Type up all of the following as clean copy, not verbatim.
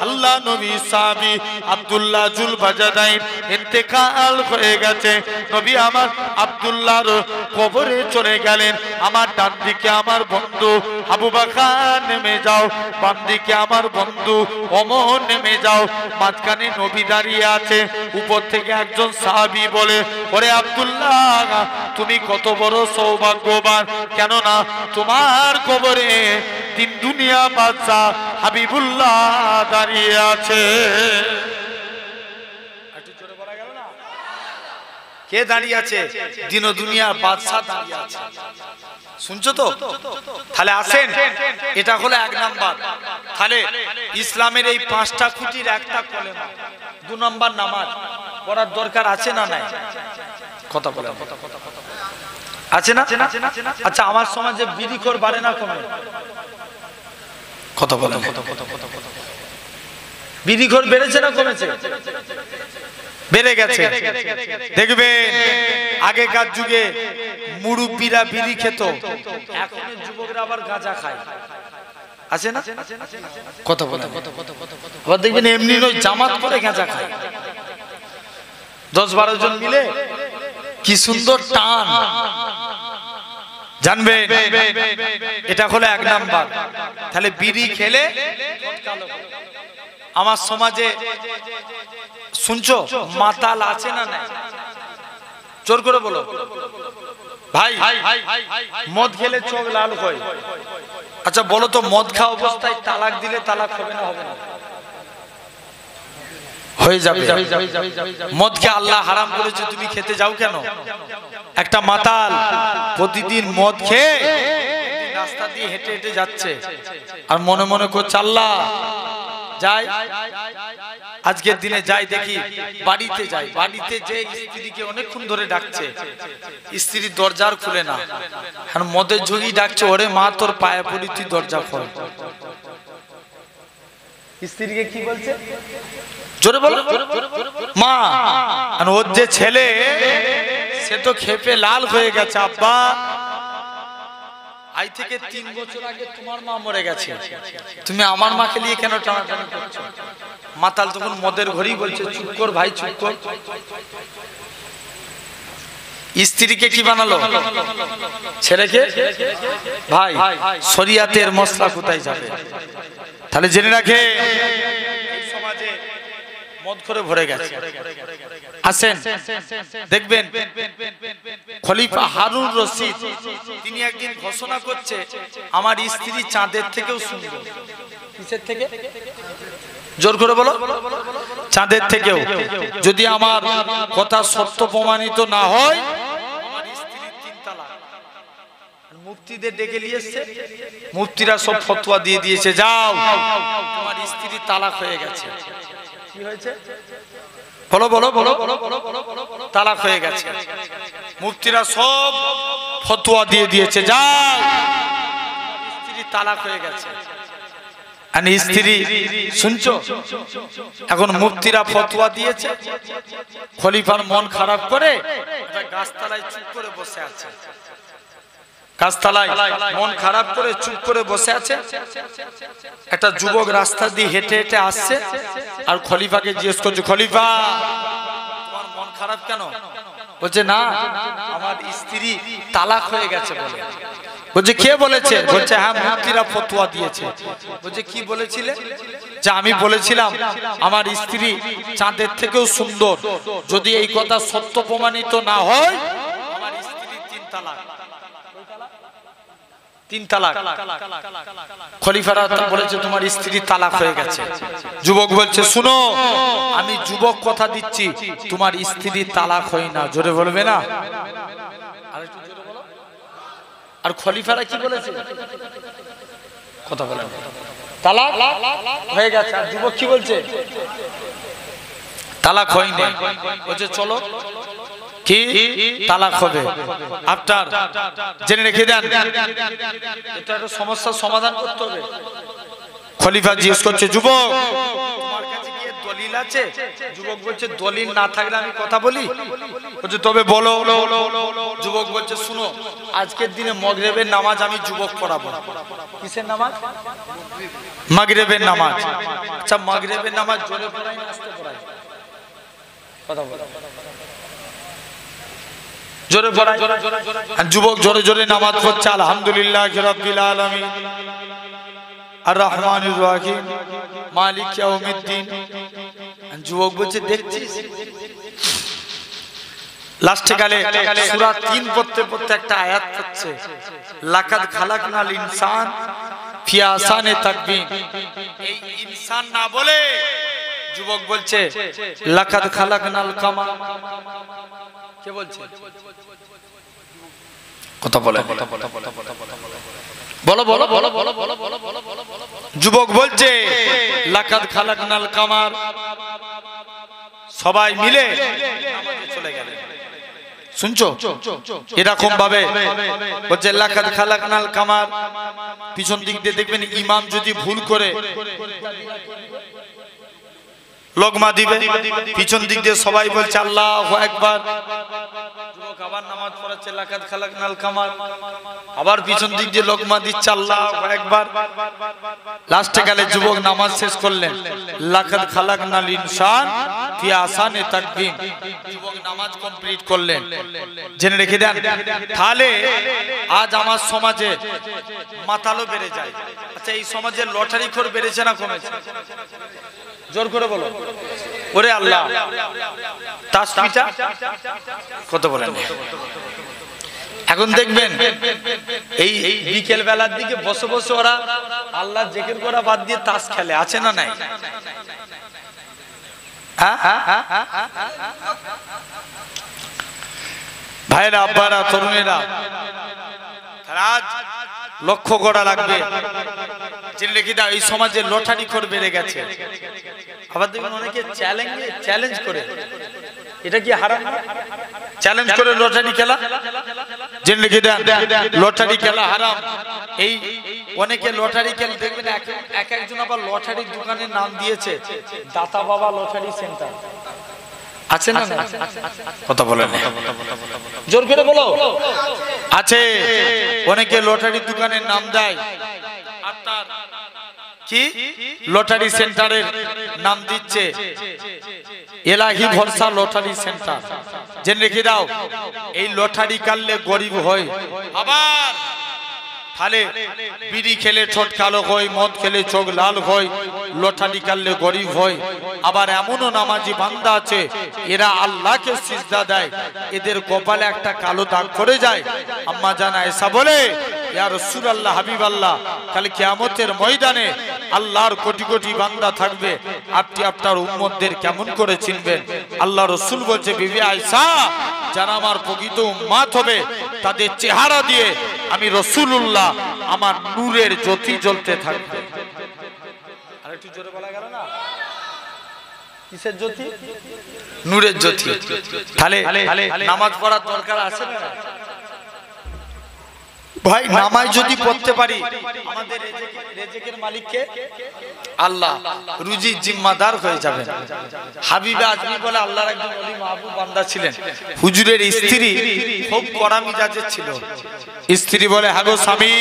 আল্লাহ নবী সাহাবী আব্দুল্লাহ জুলবাজাদাইন ইন্তেকাল হয়ে গেছে। নবী আমার আব্দুল্লাহর কবরে চলে গেলেন। আমার ডান দিকে আমার বন্ধু আবু বকর নেমে যাও, বাম দিকে আমার বন্ধু ওমর নেমে যাও। মাঝখানে নবী দাঁড়িয়ে আছে। উপর থেকে একজন সাহাবী বলে, ওরে আব্দুল্লাহ, তুমি কত বড় সৌভাগ্যবান, কেননা তোমার কবরে তিন দুনিয়া বাদশা হাবিবুল্লাহ দাঁড়িয়ে আছে। কে দাঁড়িয়ে আছে? দিন ও দুনিয়ার বাদশা দাঁড়িয়ে আছে। শুনছো তো? তাহলে আসেন, এটা হলো এক নাম্বার। তাহলে ইসলামের এই পাঁচটা খুঁটির একটা কলেমা, 2 নম্বর নামাজ পড়ার দরকার আছে না নাই? কথা বলে আছে না? আচ্ছা, আমার সমাজে বিড়িখোর বাড়ে না কমে? কথা বলে বিড়িখোর বেড়েছে না কমেছে? বেড়ে গেছে। দেখবে আগেকার যুগে মুরব্বীরা বিড়ি খেত, এখন যুবকরা আবার গাঁজা খায়। আছে না? কথা বলে আবার দেখবেন এমনি নয়, জামাত করে গাঁজা খায়। 10-12 জন মিলে কি সুন্দর টান, জানবে? এটা হলো এক নাম্বার। তাহলে বিড়ি খেলে আমার সমাজে শুনছো মাতাল আছে না নাই? জোর করে বলো ভাই। মদ খেলে চোখ লাল হয়। আচ্ছা বলো তো, মদ খাওয়া অবস্থায় তালাক দিলে তালাক হবে না? হবে না? হয়ে যাবে। মদকে আল্লাহ হারাম করেছে, তুমি খেতে যাও কেন? একটা মাতাল প্রতিদিন মদ খেয়ে রাস্তা দিয়ে হেঁটে হেঁটে যাচ্ছে আর মনে মনে করছে আল্লাহ যাই, আজকের দিনে যাই, দেখি বাড়িতে যাই। বাড়িতে যে স্ত্রীকে অনেকক্ষণ ধরে ডাকছে, স্ত্রী দরজার খুলে না, আর মদের ঝুঁকি ডাকছে, ওরে মা তোর পায়ে পড়ি, তুই দরজা খোল। স্ত্রীকে কি বলছে? জোরে বলো মা। আর ওর যে ছেলে, সে তো খেপে লাল হয়ে গেছে, আব্বা আজ থেকে 3 বছর আগে তোমার মা মরে গেছে, তুমি আমার মাকে নিয়ে কেন টানাটানি করছো? মাতাল তখন মদের ঘরেই বলছে চুপ কর ভাই, চুপ কর। স্ত্রীকে কি বানালো? ছেলেকে ভাই। শরিয়াতের মশলা কোথায় যাবে? তাহলে জেনে রাখে সমাজে মদ করে ভরে গেছে। আসেন দেখবেন খলিফা হারুন রশিদ, তিনি একদিন ঘোষণা করছে আমার স্ত্রী চাঁদের থেকেও সুন্দর। কিসের থেকে? জোর করে বলো। চাঁদের থেকেও। যদি আমার কথা সত্য প্রমাণিত না হয়, আমার স্ত্রীর 3 তালাক। মুফতিদের ডেকে নিয়ে এসেছে, মুফতিরা সব ফতোয়া দিয়ে দিয়েছে, যাও তোমার স্ত্রী তালাক হয়ে গেছে। কি হয়েছে? বলো বলো বলো বলো। তালাক হয়ে গেছে। মুফতিরা সব ফতোয়া দিয়ে দিয়েছে, যাও স্ত্রী তালাক হয়ে গেছে। আর স্ত্রী শুনছো, এখন মুফতিরা ফতোয়া দিয়েছে, খলিফার মন খারাপ করে গাছতলায় চুপ করে বসে আছে। গাছতলায় মন খারাপ করে চুপ করে বসে আছে। একটা যুবক রাস্তা দিয়ে হেঁটে হেঁটে আসছে আর খলিফাকে জিজ্ঞেস করছে, খলিফা তোমার মন খারাপ কেন? বলছে না, আমার স্ত্রী তালাক হয়ে গেছে বলে। বলছে কে বলেছে? বলছে হ্যাঁ, মুফতিরা ফতোয়া দিয়েছে। বলছে কি বলেছিলে? যে আমি বলেছিলাম আমার স্ত্রী চাঁদের থেকেও সুন্দর, যদি এই কথা সত্য প্রমাণিত না হয় আমার স্ত্রী 3 তালাক। 3 তালাক। খলিফারা বলেছে তোমার স্ত্রী তালাক হয়ে গেছে। যুবক বলছে শুনো, আমি যুবক কথা দিচ্ছি, তোমার স্ত্রী তালাক হয় না। জোরে বলবে না? আর খলিফারা কি বলেছে? কথা বলেন, তালাক হয়ে গেছে। আর যুবক কি বলছে? তালাক হয়নি। বলছে চলো, কি তালাক হবে আপনার জেনে রেখে দেন, এটা একটা সমস্যার সমাধান করতে হবে। খলিফা জিজ্ঞেস করছে, যুবক তোমার কাছে কি দলিল আছে? যুবক বলছে দলিল না থাকলে আমি কথা বলি? বলছে তবে বলো। যুবক বলছে শুনো, আজকের দিনে মাগরিবের নামাজ আমি যুবক পড়াবো। কিসের নামাজ? মাগরিবের নামাজ। আচ্ছা মাগরিবের নামাজ জোরে পড়াই না আস্তে পড়াই? কথা বলো। জোরে পড়াই। যুবক জোরে জোরে নামাজ পড়ছে, আলহামদুলিল্লাহি রাব্বিল আলামিন আর রহমানির রহিম মালিক ইয়াউমিদ্দিন। যুবক বলছে দেখছিস লাস্টে গেলে সূরা 3 পড়তে পড়তে একটা আয়াত পড়ছে, লাকাদ খালাকনাল ইনসান ফি আহসানি তাকবীম। এই ইনসান না বলে যুবক বলছে লাকাদ খালাকনাল কামার। কে বলছে? কথা বলে বলো বলো বলো বলো বলো বলো বলো বলো। যুবক বলছে লাকাদ খালাকনাল কামার। সবাই মিলে নামাজে চলে গেলেন। শুনছো এরকম ভাবে বলছে লাকাদ খালাকনাল কামার। পিছন দিক দিয়ে দেখবেন ইমাম যদি ভুল করে লগমা দিবে, পিছন দিক দিয়ে সবাই বলছে আল্লাহু আকবার। যুবক আবার নামাজ পড়াচ্ছে লাকাদ খালাকনাল কামার, আবার পিছন দিক দিয়ে লগমা দিচ্ছে আল্লাহু আকবার। লাস্টে গেলে যুবক নামাজ শেষ করলেন লাকাদ খালাকনাল ইনসান ফি আহসানি তাকবীম। যুবক নামাজ কমপ্লিট করলেন। জেনে রেখে দেন তাহলে আজ আমার সমাজে মাতালো বেড়ে যায়। আচ্ছা এই সমাজে লটারি খোর বেড়েছে না কমেছে? জোর করে বলো। ওরে আল্লাহ, তাসপিটা কত বলেন। এখন দেখবেন এই বিকেল বেলার দিকে বসে বসে ওরা আল্লাহ জিকির করা বাদ দিয়ে তাস খেলে, আছে না নাই? ভাইরা আব্বারা তরুণেরা আজ লক্ষ্য করা লাগবে। জেনে রেখে দাও এই সমাজে লটারি খোর বেড়ে গেছে। আবার দেখবেন অনেকে চ্যালেঞ্জ করে, এটা কি হারাম? চ্যালেঞ্জ করে লটারি খেলা। জেনে রেখে দেন লটারি খেলা হারাম। এই অনেকে লটারি খেলে দেখবেন এক একজন আবার লটারির দোকানের নাম দিয়েছে দাতা বাবা লটারি সেন্টার। আছে না? কথা বলেন জোর করে বলো। আছে অনেকে লটারির দোকানের নাম দেয়, আপনার কি লটারি সেন্টারের নাম দিচ্ছে এলাহি ভরসা লটারি সেন্টার। জেনে রেখে দাও এই লটারি কাটলে গরিব হয়, আবার তাহলে বিড়ি খেলে ঠোঁট কালো হয়, মদ খেলে চোখ লাল হয়, লটারি কাটলে গরিব হয়। আবার এমনও নামাজি বান্দা আছে এরা আল্লাহকে সিজদা দেয়, এদের কপালে একটা কালো দাগ পড়ে যায়। আম্মা জান আয়েশা বলে ইয়া রাসূলুল্লাহ হাবিবাল্লাহ, কাল কিয়ামতের ময়দানে আল্লাহর কোটি কোটি বান্দা থাকবে, আপনি আপনার উম্মতদের কেমন করে চিনবেন? আল্লাহ রাসূল বলছে বিবি আয়েশা, যারা আমার প্রকৃত উম্মত হবে তাদের চেহারা দিয়ে আমি রাসূলুল্লাহ আমার নূরের জ্যোতি জ্বলতে থাকবে। আরেকটু জোরে বলা গেল না? কিসের জ্যোতি? নূরের জ্যোতি। তাহলে নামাজ পড়ার দরকার আছে না? ভাই নামাজ যদি পড়তে পারি, আমাদের রিজিকের মালিক কে? আল্লাহ। রুজির জিম্মাদার হয়ে যাবেন। হাবিবে আজমি বলে আল্লাহর একজন ওলি মাহবুব বান্দা ছিলেন। হুজুরের স্ত্রী খুব কড়া মিজাজের ছিল। স্ত্রী বলে হ্যাঁ গো স্বামী,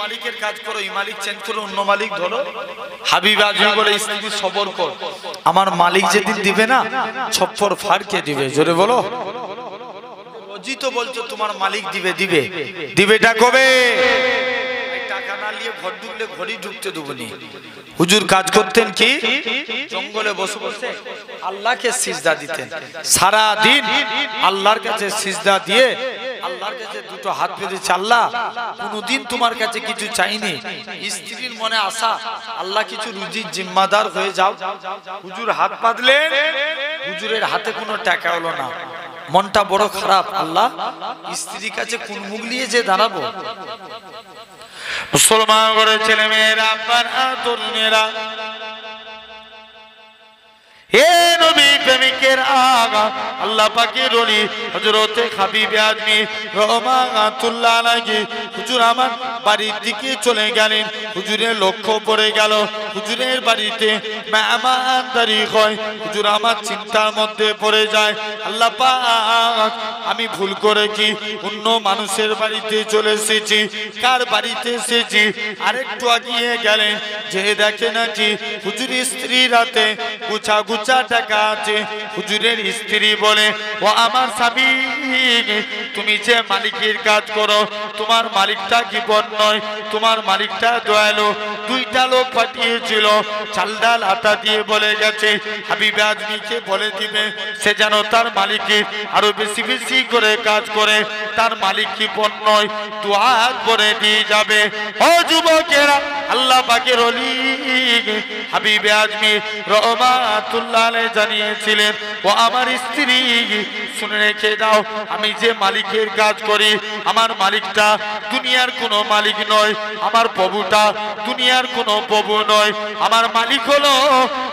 মালিকের কাজ করো, এই মালিক চেঞ্জ করো, অন্য মালিক ধরো। হাবিবে আজমি বলে স্ত্রী সবর কর, আমার মালিক যেদিন দিবে না ছপ্পর ফাড়কে দিবে। জোরে বলো। তো বলছো তোমার মালিক দিবে, দিবে দিবেটা কবে? টাকা না নিয়ে ঘর ঢুকলে ঘরই ঢুকতে দেবনি। হুজুর কাজ করতেন কি জঙ্গলে বসে বসে আল্লাহকে সিজদা দিতেন, সারা দিন আল্লাহর কাছে সিজদা দিয়ে আল্লাহর কাছে দুটো হাত পেতেছে, আল্লাহ কোনদিন তোমার কাছে কিছু চাইনি। স্ত্রীর মনে আশা আল্লাহ কিছু রুজির জিম্মাদার হয়ে যাও। হুজুর হাত পাতলেন, হুজুরের হাতে কোনো টাকা হলো না। মনটা বড় খারাপ, আল্লাহ স্ত্রীর কাছে কোন মুখ নিয়ে যে দাঁড়াবো? মুসলমান করে ছেলে মেয়েরা তরুণেরা, হে নবী প্রেমিকের আগা আল্লাহ পাকের ওলি হযরতে হাবিবে আজমি রহমাতুল্লাহ আলাইহি হুজুর আমার বাড়ির দিকে চলে গেলেন। হুজুরের লক্ষ্য পড়ে গেল হুজুরের বাড়িতে মেহমানদারি হয়। হুজুর আমার চিন্তার মধ্যে পড়ে যায়, আল্লাহ পাক আমি ভুল করে কি অন্য মানুষের বাড়িতে চলে এসেছি, কার বাড়িতে এসেছি। আরেকটু আগিয়ে গেলেন, যে দেখে নাকি হুজুরের স্ত্রীর হাতে গুছা গুছা টাকা আছে। হুজুরের স্ত্রী বলে, ও আমার স্বামী, তুমি যে মালিকের কাজ করো, তোমার মালিকটা কি বড় নয়? তোমার মালিকটা দয়ালু। দুইটা লোক পাঠিয়েছিল, চাল ডাল আটা দিয়ে বলে গেছে হাবিবে আজমিকে বলে দিবে সে যেন তার মালিককে আরো বেশি বেশি করে কাজ করে, তার মালিক কি বড় নয়, দোয়া করে দিয়ে যাবে। ও যুবকেরা, আল্লাহ পাকের ওলি হাবিবে আজমি রহমাতুল্লাহ আলাইহি জানিয়েছিলেন, ও আমার স্ত্রী শুনে রেখে দাও, আমি যে মালিকের কাজ করি, আমার মালিকটা দুনিয়ার কোনো মালিক নয়, আমার প্রভুটা দুনিয়ার কোনো প্রভু নয়। আমার মালিক হলো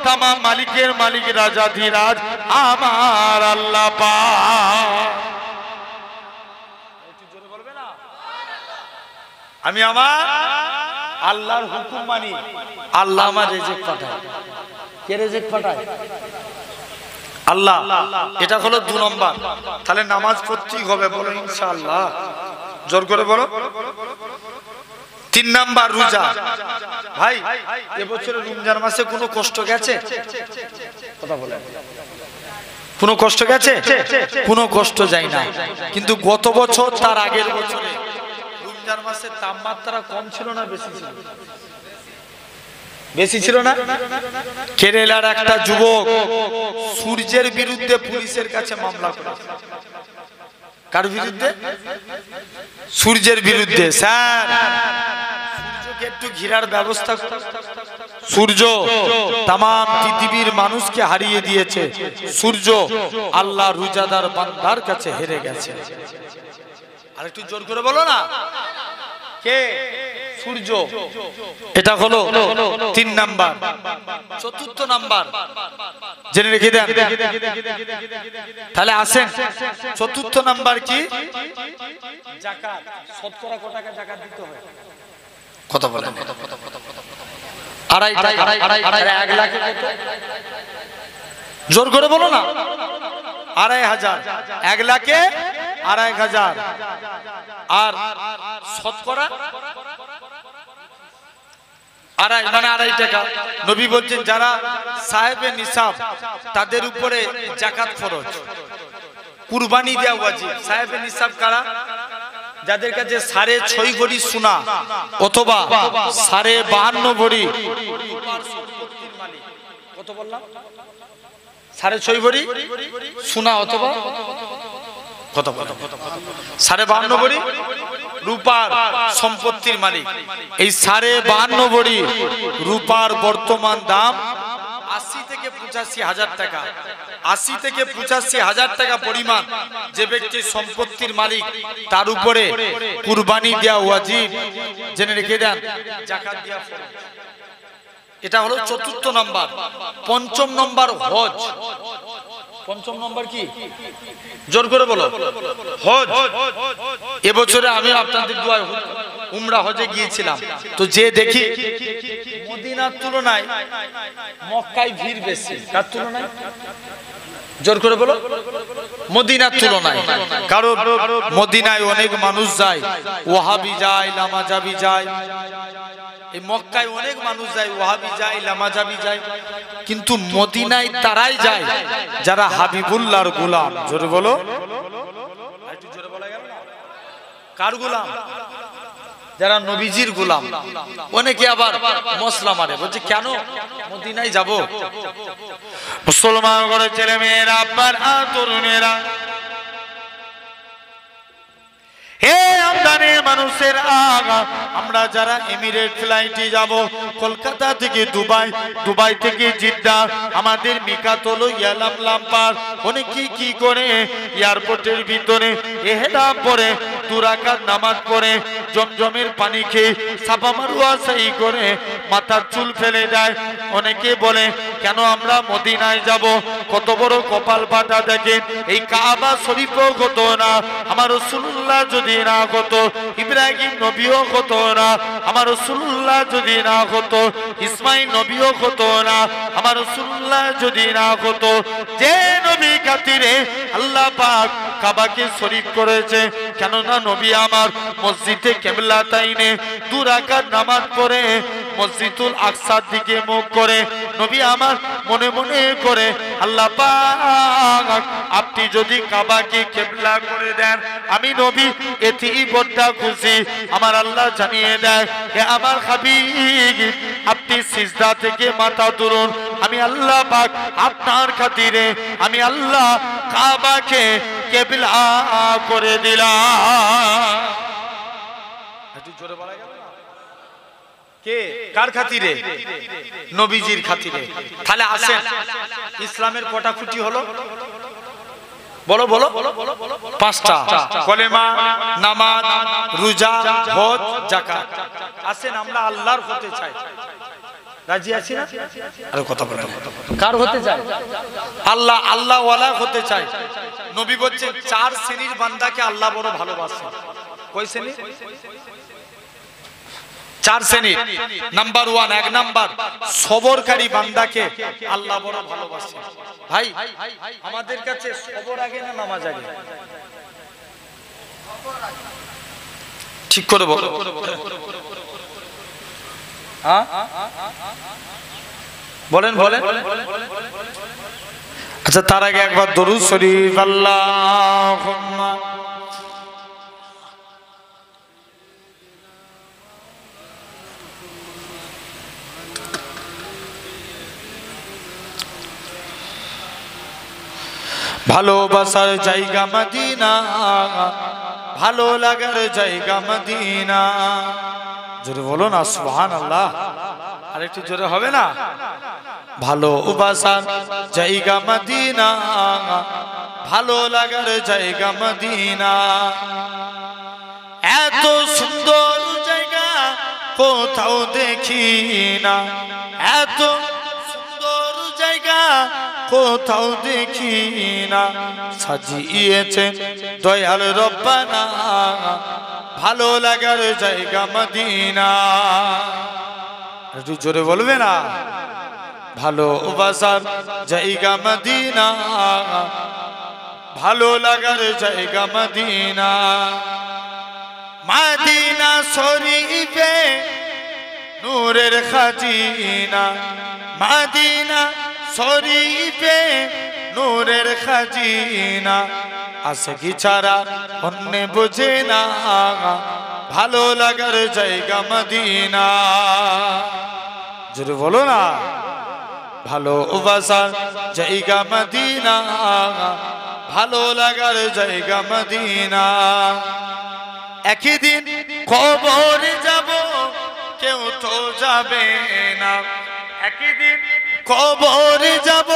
তামাম মালিকের মালিক, রাজাধিরাজ আমার আল্লাহ পাক। আমি আমার আল্লাহর হুকুম মানি, আল্লাহ আমার রিজিক পাঠায়। কে রিজিক পাঠায়? আল্লাহ। এটা হলো 2 নম্বর। তাহলে নামাজ পড়তেই হবে, বলো ইনশাআল্লাহ, জোর করে বলো। 3 নাম্বার রোজা। ভাই এবছরে রমজান মাসে কোনো কষ্ট গেছে? কথা বলেন, কোনো কষ্ট গেছে? কোনো কষ্ট যায় না। কিন্তু গত বছর তার আগের বছরে রমজান মাসের তাপমাত্রা কম ছিল না বেশি ছিল? বেশি ছিল না? কেরালার একটা যুবক সূর্যের বিরুদ্ধে পুলিশের কাছে মামলা করেছে। কার বিরুদ্ধে? সূর্যের বিরুদ্ধে। স্যার সূর্যকে একটু ঘিরার ব্যবস্থা। সূর্য তামাম পৃথিবীর মানুষকে হারিয়ে দিয়েছে, সূর্য আল্লাহ রোজাদার বান্দার কাছে হেরে গেছে। আর একটু জোর করে বলো না, কে? সূর্য। এটা হলো 3 নাম্বার। 4th নাম্বার জেনে রেখে দেন। তাহলে আসেন, 4th নাম্বার কি? যাকাত। শতকরা কত টাকা যাকাত দিতে হবে? কত বলেন? 2.5 টাকা। 1 লাখে কত? জোর করে বলো না। 2,500। 1 লাখে 2,500। আর শতকরা 2.5 টাকা। নবী বলছেন যারা সাহেবে নিসাব তাদের উপরে যাকাত ফরজ, কুরবানি দেওয়া ওয়াজিব। সাহেবে নিসাব কারা? যাদের কাছে 6.5 ভরি সোনা অথবা 52.5 ভরি। কত বললাম? 6.5 ভরি সোনা অথবা কত বললাম? 52.5 ভরি রূপার সম্পত্তির মালিক। এই 52.5 ভরি রূপার বর্তমান দাম 80 থেকে 85 হাজার টাকা। 80 থেকে 85 হাজার টাকা পরিমাণ যে ব্যক্তি সম্পত্তির মালিক, তার উপরে কুরবানি দেওয়া ওয়াজিব। জেনে রেখে দেন, যাকাত দেওয়া ফরজ। এটা হলো 4th নাম্বার। 5ম নাম্বার হজ। 5ম নাম্বার কি? জোর করে বলো। হজ। এবছরে আমি আপনাদের দোয়ায় উমরা হজে গিয়েছিলাম, তো যে দেখি মদিনার তুলনায় মক্কায় ভিড় বেশি। কার তুলনায়? জোর করে বলো। মদিনার তুলনায়। কারণ মদিনায় অনেক মানুষ যায়, ওয়াহাবি যায়, নামাজাবি যায়। এই মক্কায় অনেক মানুষ যায়, ওয়াহাবি যায়, নামাজাবি যায়। কিন্তু মদিনায় তারাই যায় যারা হাবিবুল্লাহর গোলাম। জোরে বলো। একটু জোরে বলা গেল না? কার গোলাম? যারা নবীজির গোলাম। অনেকে আবার মশলা মারে, বলছে কেন মদিনায় যাব? মুসলমান ঘরের ছেলে মেয়েরা, আব্বার তরুণেরা, হে আমদানির মানুষের আগা, আমরা যারা এমিরেট ফ্লাইটে যাব কলকাতা থেকে দুবাই, দুবাই থেকে জিদ্দা, আমাদের মিকাত হলো ইয়ালাম লাম্পার। অনেকে কি করে এয়ারপোর্টের ভিতরে ইহরাম পরে 2 রাকাত নামাজ পড়ে জমজমের পানি খেয়ে সাফা মারওয়া সাই করে মাথার চুল ফেলে দেয়। অনেকে বলে কেন আমরা মদিনায় যাব? কত বড় কপাল ফাটা দেখেন, এই কাবা শরীফও হতো না আমার রাসূলুল্লাহ যদি না হতো, ইব্রাহিম নবীও হতো না আমার রাসূলুল্লাহ যদি না হতো, ইসমাইল নবীও হতো না আমার রাসূলুল্লাহ যদি না হতো। যে নবী খাতিরে আল্লাহ পাক কাবাকে শরীফ করেছে, কেননা নবী আমার মসজিদে কিবলাতাইনে 2 রাকাত নামাজ পড়ে মসজিদুল আকসার দিকে মুখ করে নবী আমার মনে মনে করে, আল্লাহ পাক আপনি যদি কাবাকে কিবলা করে দেন আমি নবী এতেই বড় খুশি। আমার আল্লাহ জানিয়ে দেয়, হে আমার হাবিব আপনি সিজদা থেকে মাথা তুলুন, আমি আল্লাহ পাক আপনার খাতিরে আমি আল্লাহ কাবাকে কিবলা করে দিলাম। একটু জোরে বলা গেল না? কে কার খাতিরে? নবীজির খাতিরে। তাহলে আসেন ইসলামের কটা খুঁটি হলো? বলো বলো। 5টা, কলেমা, নামাজ, রোজা, হজ, যাকাত। আসেন আমরা আল্লাহর হতে চাই, রাজি আছি না? আরে কথা বলেন, কার হতে চাই? আল্লাহ, আল্লাহ ওয়ালা হতে চাই। নবী বলছেন 4 শ্রেণীর বান্দাকে আল্লাহ বড় ভালোবাসে। কয় শ্রেণী? 4 শ্রেণী। নাম্বার 1, 1 নাম্বার সবরকারী বান্দাকে আল্লাহ বড় ভালোবাসে। ভাই আমাদের কাছে সবর আগে না নামাজ আগে? ঠিক করে বলো। বলেন বলেন। আচ্ছা তার আগে একবার দরুদ শরীফ আল্লাহুম্মা ভালোবাসার জায়গা মদিনা, ভালো লাগার জায়গা মদিনা। জোরে বলো না সুবহানাল্লাহ। আর একটু জোরে হবে না? ভালোবাসার জায়গা মদিনা, ভালো লাগার জায়গা মদিনা। এত সুন্দর জায়গা কোথাও দেখি না, এত সুন্দর জায়গা কোথাও দেখি না। সাজিয়েছে দয়াল রব্বানা, ভালো লাগার জায়গা মদিনা। একটু জোরে বলবে না? ভালোবাসার জায়গা মদিনা, ভালো লাগার জায়গা মদিনা। মদিনা শরীফে নূরের খাজিনা, মদিনা শরীফে নূরের খাজিনা। আশিকি ছাড়া অন্য বুঝে না, ভালো লাগার জায়গা মদিনা। জোরে বলো না? ভালোবাসার জায়গা মদিনা, ভালো লাগার জায়গা মদিনা। একদিন কবরে যাব কেউ তো যাবে না, একদিন কবরে যাব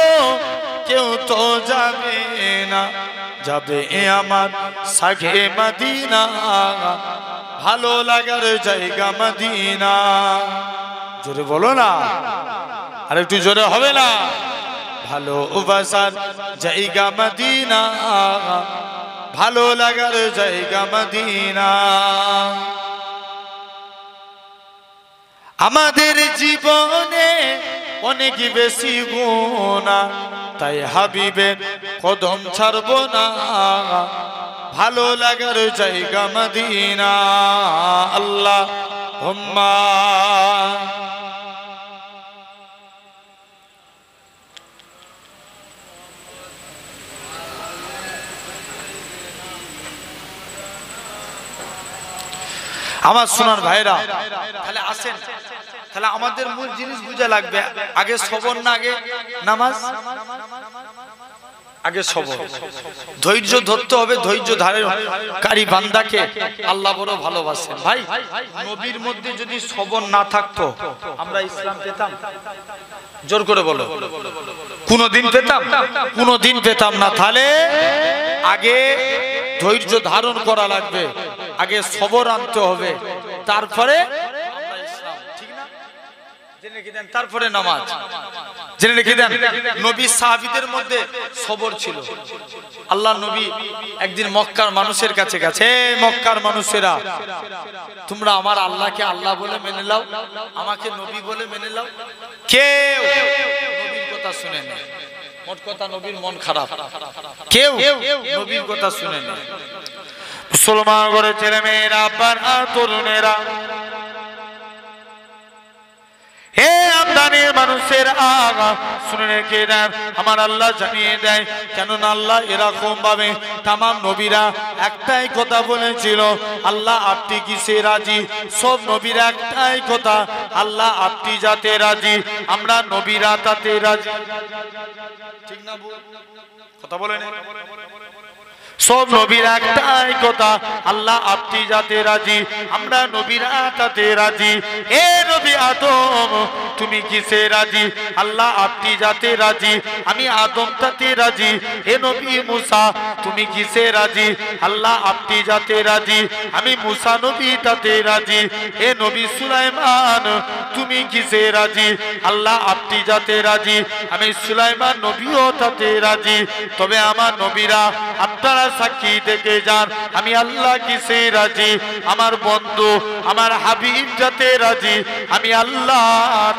কেউ তো যাবে না। যাবে আমার সাগে মদিনা, ভালো লাগার জায়গা মদিনা। জোরে বলো না? আর একটু জোরে হবে না? ভালোবাসার জায়গা মদিনা, ভালো লাগার জায়গা মদিনা। আমাদের জীবনে অনেক বেশি গুনাহ, তাই হাবিবের কদম ছাড়ব না, ভালো লাগার জায়গা মদিনা। আল্লাহুম্মা আমার সোনার ভাইরা, তাহলে আসেন, তাহলে আমাদের মূল জিনিস বুঝা লাগবে। আগে সবর না আগে নামাজ? আগে সবর, ধৈর্য ধরতে হবে। ধৈর্য ধারণকারী বান্দাকে আল্লাহ বড় ভালোবাসেন। ভাই নবীর মধ্যে যদি সবর না থাকতো আমরা ইসলাম পেতাম? জোর করে বলো, কোনদিন পেতাম? কোনদিন পেতাম না। তাহলে আগে ধৈর্য ধারণ করা লাগবে, আগে সবর আনতে হবে, তারপরে ইসলাম। ঠিক না? জেনে কি দেন? তারপরে নামাজ। জেনে রেখে দেন, নবী সাহাবীদের মধ্যে সবর ছিল। আল্লাহ নবী একদিন মক্কার মানুষের কাছে গেছে, মক্কার মানুষেরা তোমরা আমার আল্লাহকে আল্লাহ বলে মেনে নাও, আমাকে নবী বলে মেনে নাও। কেউ নবীর কথা শুনে না, মোট কথা নবীর মন খারাপ, কেউ নবীর কথা শুনে না। মুসলমান ঘরে ছেলে মেয়েরা আর তরুণেরা, হে আমদানির মানুষের আগা শুনে রেখে দেন, আমার আল্লাহ জানিয়ে দেয়, কেননা আল্লাহ এরকম ভাবে তামাম নবীরা একটাই কথা বলেছিল, আল্লাহ আপনি কিসে রাজি? সব নবীরা একটাই কথা, আল্লাহ আপনি যাতে রাজি, আমরা নবীরা তাতে রাজি। ঠিক না? কথা বলেন। সব নবীর একটাই কথা, আল্লাহ আপনি যাতে রাজি, আমরা নবীরা তাতে রাজি। এ নবী আদম তুমি কিসে রাজি? আল্লাহ আপনি যাতে রাজি, আমি আদম তাতে রাজি। এ নবী মুসা তুমি কিসে রাজি? আল্লাহ আপনি যাতে রাজি, আমি মুসা নবী তাতে রাজি। এ নবী সুলাইমান তুমি কিসে রাজি? আল্লাহ আপনি যাতে রাজি, আমি সুলাইমান নবীও তাতে রাজি। তবে আমার নবীরা আপনারা সাক্ষী থেকে যান, আমি আল্লাহ কিসে রাজি? আমার বন্ধু আমার হাবিব যাতে রাজি, আমি আল্লাহ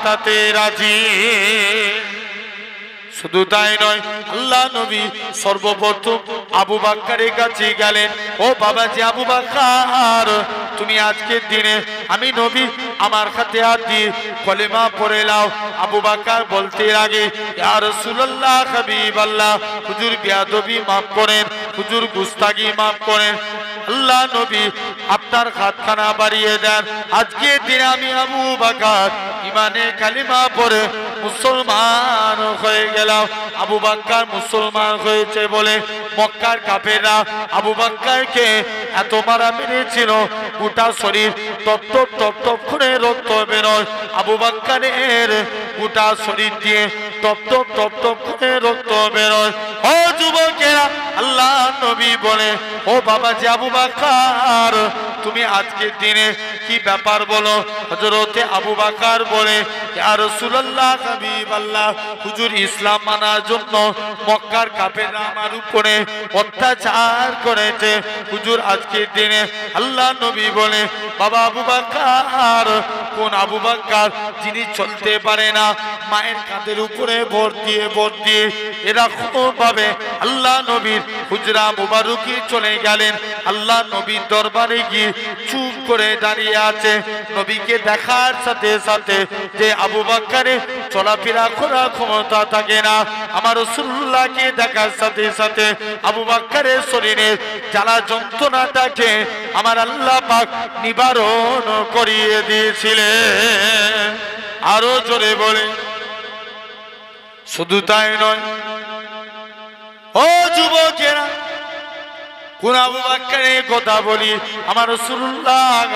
তাতে রাজি। শুধু তাই নয়, আল্লাহ নবী সর্বপ্রথম আবু বকরের কাছে গেলেন, ও বাবাজি আবু বকর, তুমি আজকের দিনে আমি নবী আমার হাতে হাত দিয়ে কলেমা পড়ে নাও। আবু বকর বলতে লাগে, ইয়া রাসূলুল্লাহ হাবিবাল্লাহ, হুজুর বেয়াদবি মাফ করেন, হুজুর গুস্তাগি মাফ করেন। আল্লাহ নবী আপনার হাতখানা বাড়িয়ে দেন, আজকের দিনে আমি আবু বকর ইমানে কালিমা পড়ে মুসলমান হয়ে গেলাম। আবু বকর মুসলমান হয়েছে বলে মক্কার কাফেররা আবু বকরকে এত মারা মেরেছিল, গোটা শরীর টপ টপ টপ টপ করে রক্ত বেরোয়। আবু বকরের গোটা শরীর দিয়ে টপ টপ টপ টপ করে রক্ত বেরোয়। ও যুবকেরা, আল্লাহ নবী বলে, ও বাবাজি আবু বকর, তুমি আজকের দিনে কি ব্যাপার বলো? হযরতে আবু বকর বলে, ইয়া রাসূলুল্লাহ হাবিবাল্লাহ, হুজুর ইসলাম মানার জন্য মক্কার কাফেররা আমার উপরে অত্যাচার করেছে। হুজুর আজকের দিনে আল্লাহ নবী বলে, বাবা আবু বকর, কোন আবু বকর যিনি চলতে পারে না, মায়ের কাঁধের উপরে ভর দিয়ে এরকম ভাবে আল্লাহ নবীর হুজরা মুবারকি চলে গেলেন। আল্লাহ নবীর দরবারে গিয়ে চুপ করে দাঁড়িয়ে আছে। নবীকে দেখার সাথে সাথে যে আবু বকরের চলাফেরা করার ক্ষমতা থাকে না, আমার রাসূলুল্লাহকে দেখার সাথে সাথে আবু বকরের শরীরের জ্বালা যন্ত্রণাটাকে আমার আল্লাহ পাক নিবারণ করিয়ে দিয়েছিলেন। আরো জোরে বলে। শুধু তাই নয়, ও যুবকেরা, কোন আবু বকরের কথা বলি, আমার রাসূলুল্লাহ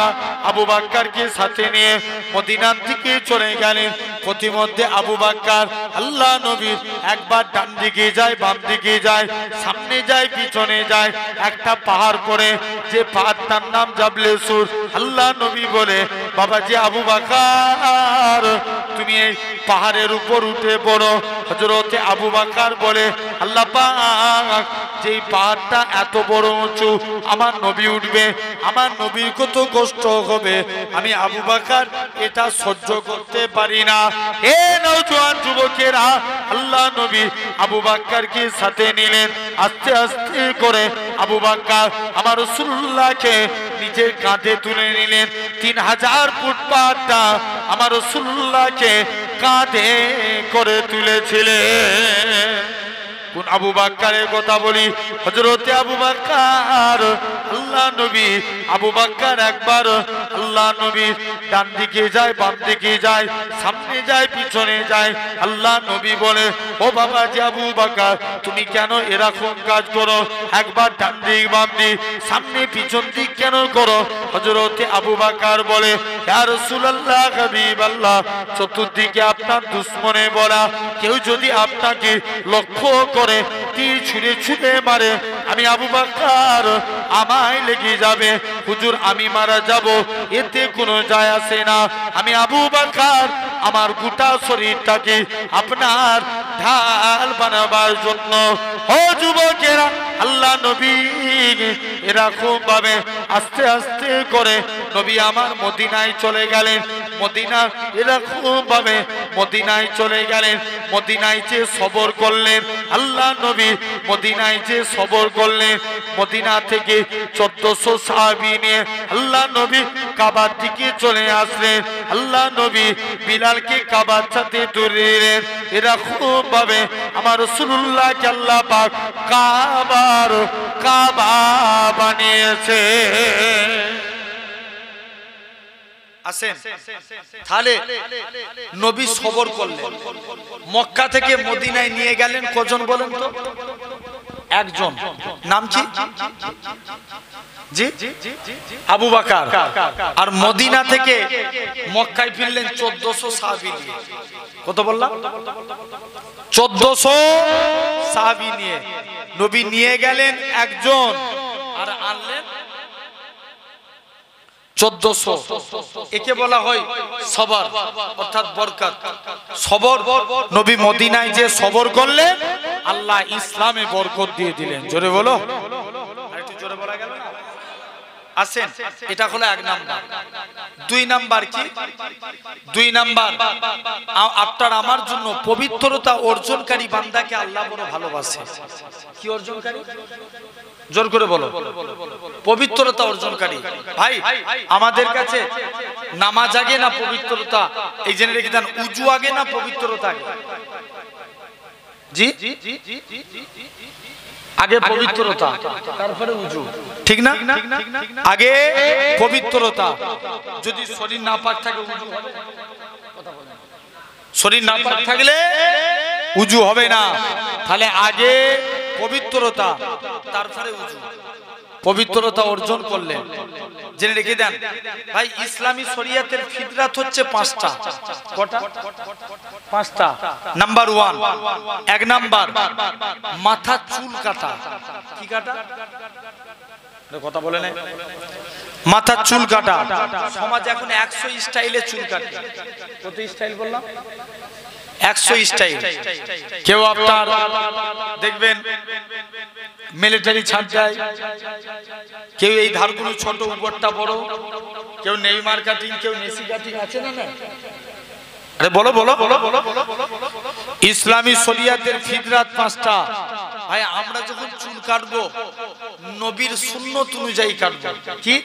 আবু বকরকে সাথে নিয়ে মদিনা থেকে চলে গেলেন। প্রতিমধ্যে আবু বকর আল্লাহ নবী একবার ডান দিকে যায়, বাম দিকে যায়, সামনে যায়, পিছনে যায়, একটা পাহাড় পড়ে, যে পাহাড়টার নাম জাবলে সুর। আল্লাহ নবী বলে, বাবাজি আবু বকর, তুমি এই পাহাড়ের উপর উঠে পড়ো। হযরতে আবু বকর বলে, আল্লাহ পাক, যেই পাহাড়টা এত বড় উঁচু, আমার নবী উঠবে, আমার নবীর কত কষ্ট হবে, আমি আবু বকর এটা সহ্য করতে পারি না। এ নওজোয়ান যুবকেরা, আল্লাহ নবী আবু বকরকে সাথে নিলেন। আস্তে আস্তে করে আবু বকর আমার রাসূলুল্লাহকে নিজের কাঁধে তুলে নিলেন। 3000 ফুট পাহাড়টা আমার রাসূলুল্লাহকে কাঁধে করে তুলেছিলেন। কোন আবু বকরের কথা বলি? হযরতে আবু বকর। আল্লাহ নবী আবু বকর একবার আল্লাহ নবী ডান দিকে যায়, বাম দিকে যায়, সামনে যায়, পিছনে যায়। আল্লাহ নবী বলে, ও বাবা যে আবু বকর, তুমি কেন এরকম কাজ করো? একবার ডান দিক বাম দিক সামনে পিছন দিক কেন করো? হযরতে আবু বকর বলে, ইয়া রাসূলুল্লাহ হাবিবাল্লাহ, চতুর্দিকে আপনার দুশমনে বলা, কেউ যদি আপনাকে লক্ষ্য করে তীর ছুঁড়ে ছুঁড়ে মারে, আমি আবু বকর আমায় লেগে যাবে, হুজুর আমি মারা যাব, এতে কোনো যায় আসে না। আমি আবু বকর আমার গোটা শরীরটাকে আপনার ঢাল বানাবার জন্য। ও যুবকেরা, আল্লাহ নবী এরকম ভাবে আস্তে আস্তে করে নবী আমার মদিনায় চলে গেলেন। মদিনা এরকম ভাবে মদিনায় চলে গেলেন। মদিনায় যে সবর করলেন আল্লাহ নবী, মদিনায় যে সবর করলেন, মদিনা থেকে 1400 সাহাবী নিয়ে আল্লাহ নবী কাবার দিকে চলে আসলেন। আল্লাহ নবী বিলালকে কাবার সাথে ধরলেন। এরকম ভাবে আমার রাসূলুল্লাহকে আল্লাহ পাক কাবা বানিয়েছে। আসেন, তাহলে নবী সবর করলেন, মক্কা থেকে মদিনায় নিয়ে গেলেন। কজন বলেন তো? একজন। নাম কি? জি, আবু বকর। আর মদিনা থেকে মক্কায় ফিরলেন 1400 সাহাবী নিয়ে। কত বললাম? 1400 সাহাবী নিয়ে নবী নিয়ে গেলেন একজন, আর আনলেন 1400। একে বলা হয় সবর, অর্থাৎ বরকত। সবর, নবী মদিনায় যে সবর করলেন আল্লাহ ইসলামে বরকত দিয়ে দিলেন। জোরে বলো, আরেকটু জোরে বলা গেল না? আসেন, এটা হলো এক নাম্বার। দুই নাম্বার কি? দুই নাম্বার, আপনার আমার জন্য পবিত্রতা অর্জনকারী বান্দাকে আল্লাহ বড় ভালোবাসে। কি অর্জনকারী? জোর করে বলো। পবিত্রতা অর্জনকারী। ভাই, আমাদের কাছে নামাজ আগে না পবিত্রতা? এই জেনে রেখে দেন, উজু আগে না পবিত্রতা আগে? জি, আগে পবিত্রতা, তারপরে উজু, ঠিক না? আগে পবিত্রতা। যদি শরীর না পাক থাকে উজু হবে? শরীর না পাক থাকলে উজু হবে না। তাহলে আগে পবিত্রতা, তারপরে উজু। পবিত্রতা অর্জন করলেন। জেনে রেখে দেন ভাই, ইসলামী শরিয়াতের ফিতরাত হচ্ছে 5টা। কটা? 5টা। নাম্বার 1, এক নাম্বার মাথা চুল কাটা। কি কাটা? কথা বলে না, মাথা চুল কাটা। সমাজ এখন 100 স্টাইলে চুল কাটে। কত স্টাইল বললাম? 100 স্টাইল। কেউ আপনার দেখবেন মিলিটারি ছাড় দেয়, কেউ এই ধারগুলো ছোট উপরটা বড়, কেউ নেইমার কাটিং, কেউ মেসি কাটিং। আছে না? না, আরে বলো বলো বলো বলো। ইসলামী শরিয়াতের ফিতরাত 5টা। ভাই, আমরা যখন চুল কাটবো নবীর সুন্নত অনুযায়ী কাটবো। কি?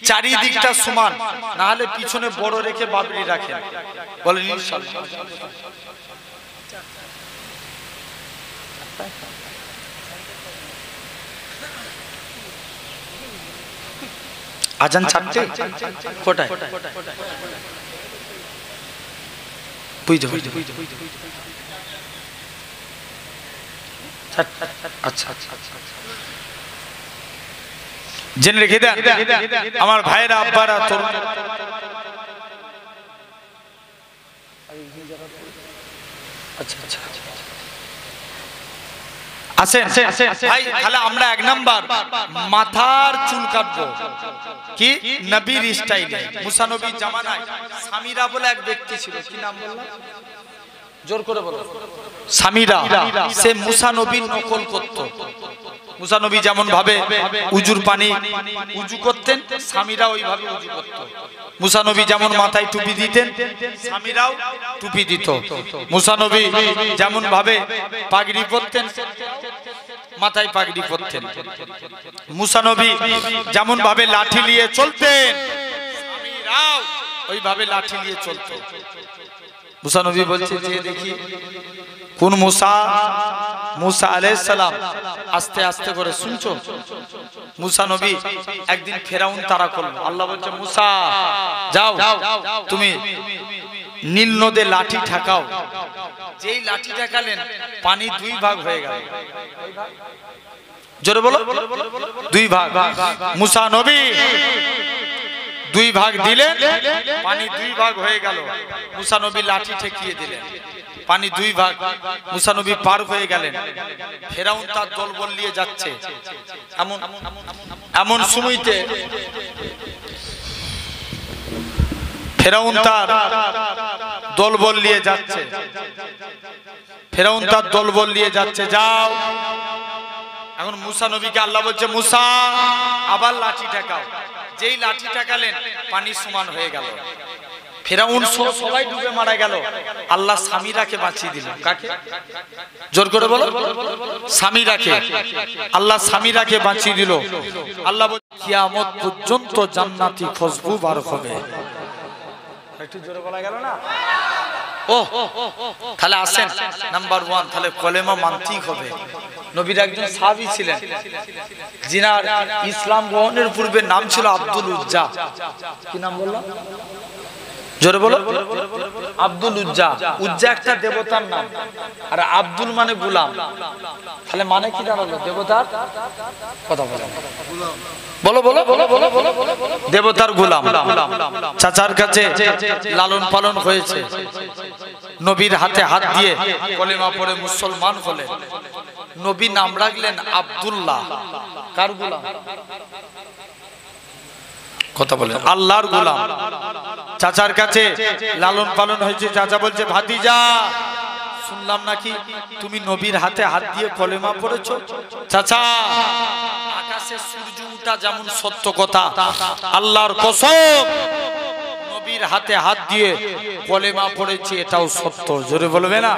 চারিদিকটা সমান, না হলে পিছনে বড় রেখে বাবরি রাখেন। বলেন ইনশাআল্লাহ। আজান ছাড়তে কোটায় বুঝতে বুঝতে আচ্ছা জেনে রেখে দেন আমার ভাইরা, আব্বারা, তরুণ। আচ্ছা আচ্ছা আসেন ভাই, তাহলে আমরা এক নাম্বার মাথার চুল কাটবো। কি? নবীর স্টাইলে। মুসা নবীর জামানায় সামিরা বলে এক ব্যক্তি ছিল। কি নাম বললাম? জোর করে বলো। সামিরা। সে মুসা নবীর নকল করত। মুসা নবী যেমন ভাবে উজুর পানি উজু করতেন, সামিরা ওইভাবে উজু করত। মুসা নবী যেমন মাথায় টুপি দিতেন, সামিরাও টুপি দিত। মুসা নবী যেমন ভাবে পাগড়ি পরতেন, মাথায় পাগড়ি পরতেন। মুসা নবী যেমন ভাবে লাঠি নিয়ে চলতেন, সামিরাও ওইভাবে লাঠি নিয়ে চলত। মুসা নবী বলছে যে দেখি কোন মুসা? মুসা আলাইহিস সালাম। আস্তে আস্তে করে শুনছো? মুসা নবী একদিন ফেরাউন তাড়া করলো। আল্লাহ বলছে মুসা যাও, তুমি নীল নদে লাঠি ঠেকাও। যেই লাঠি ঠেকালেন পানি 2 ভাগ হয়ে গেল। জোরে বলো, 2 ভাগ। মুসা নবী 2 ভাগ দিলেন, পানি 2 ভাগ হয়ে গেল। মুসা নবী লাঠি ঠেকিয়ে দিলেন। পানি দুই ভাগ, মুসা নবী পার হয়ে গেলেন, ফেরাউন তার দলবল নিয়ে যাচ্ছে। এমন সময়তে ফেরাউন তার দলবল নিয়ে যাচ্ছে, ফেরাউন তার দলবল নিয়ে যাচ্ছে, যাও। এখন মুসা নবীকে আল্লাহ বলছে, মুসা আবার লাঠি ঠেকাও। যেই লাঠি ঠেকালেন পানি সমান হয়ে গেল, ফেরাউন সবাই ডুবে মারা গেল। আল্লাহ সামিরাকে বাঁচিয়ে দিল। কাকে? জোর করে বলো। সামিরাকে। আল্লাহ সামিরাকে বাঁচিয়ে দিল। আল্লাহ কিয়ামত পর্যন্ত জান্নাতি খুশবু বার হবে। একটু জোরে বলা গেল না? ও তাহলে আসেন নাম্বার 1, তাহলে কলেমা মানতেই হবে। নবীর একজন সাহাবী ছিলেন, যিনার ইসলাম গ্রহণের পূর্বে নাম ছিল আব্দুল উজ্জা। কি নাম বললাম? জোরে বলো। আব্দুল উজ্জা। উজ্জা একটা দেবতার নাম, আর আব্দুল মানে গোলাম। তাহলে মানে কি দাঁড়ালো? দেবতার কথা বলো, বলো বলো বলো বলো বলো, দেবতার গোলাম। চাচার কাছে লালন পালন হয়েছে, নবীর হাতে হাত দিয়ে কলেমা পড়ে মুসলমান হলেন। নবী নাম রাখলেন আব্দুল্লাহ। কার গোলাম? কথা বলে আল্লাহর গোলাম। চাচার কাছে লালন পালন হয়েছে। চাচা বলছে, ভাতিজা শুনলাম নাকি তুমি নবীর হাতে হাত দিয়ে কলেমা পড়েছো। চাচা, আকাশে সূর্য ওঠা যেমন সত্য কথা, আল্লাহর কসম নবীর হাতে হাত দিয়ে কলেমা পড়েছি এটাও সত্য। জোরে বলবে না?